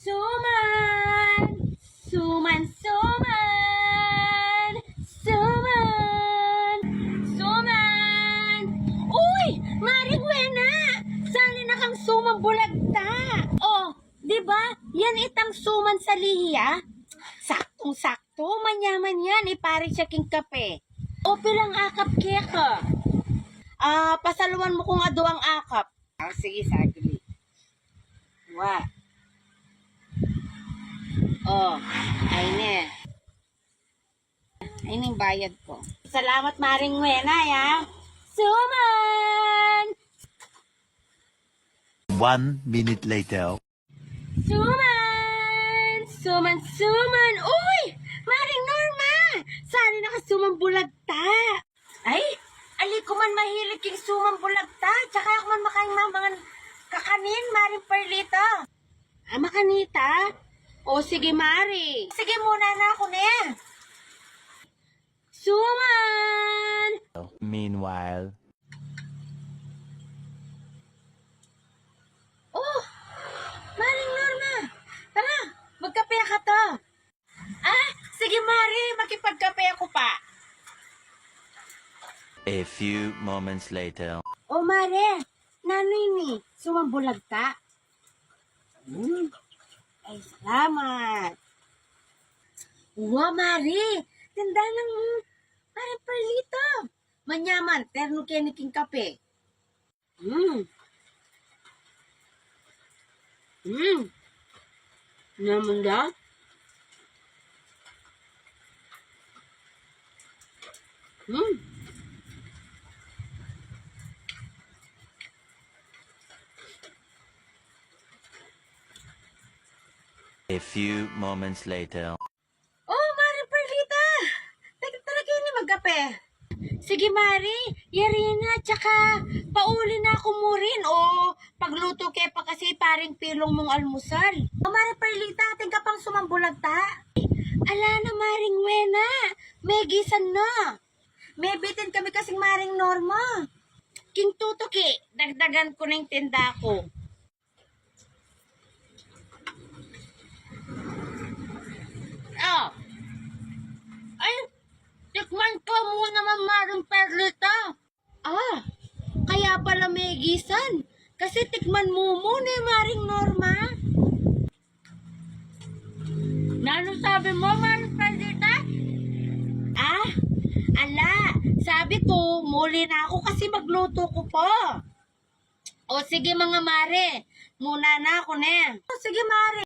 Suman! Suman! Suman! Suman! Suman! Uy! Maring Wena! Sali na kang suman bulagta! Oh, di ba? Yan itang suman sa liya. Saktong-sakto, manyaman yan. Ipari siya king kape. O pilang akap keka. Pasaluan mo kung ado ang akap. Sige, sagli. Wa. Oh, ayun ayun yung bayad ko. Salamat Maring Wena, ya. Suman! 1 minute later. Suman! Suman, suman! Uy! Maring Norma! Saan na ka suman bulagta? Ay! Ali ko man mahilig king suman bulagta. Tsaka ako man makain mga kakanin, Maring Perlita. Makanita? O sige, Mari. Sige muna na ako na. Suman! Meanwhile. Oh! Maring Norma! Tara, magkape ka to. Sige Mari, makipagkape ako pa. A few moments later. O Mari, nanoy ni, sumambulag ka. Ay, salamat. Wow, Mari, ganda ng Maring Perlito. Manyaman, terno keniking kape. Naman da? A few moments later. Oh, Maring Perlita! Teka talaga yun magkape. Sige, Mari, yari na, tsaka pauli na ako mo rin, o pagluto kaya pa kasi paring pilong mong almusal. O, Maring Perlita, ating ka pang sumambulag ta. Ala na, Maring Wena, may gisan na. May bitin kami kasing Maring Norma. King Tutuki, dagdagan ko na yung tinda ko. Oh. Ay, tikman ko muna naman Maring Perlita. Kaya pala may gisan. Kasi tikman mo muna Maring Norma. Nano sabi mo Maring Perlita? Ala, sabi ko, muli na ako kasi magluto ko po. O sige mga Mare, muna na ako na. O sige Mare.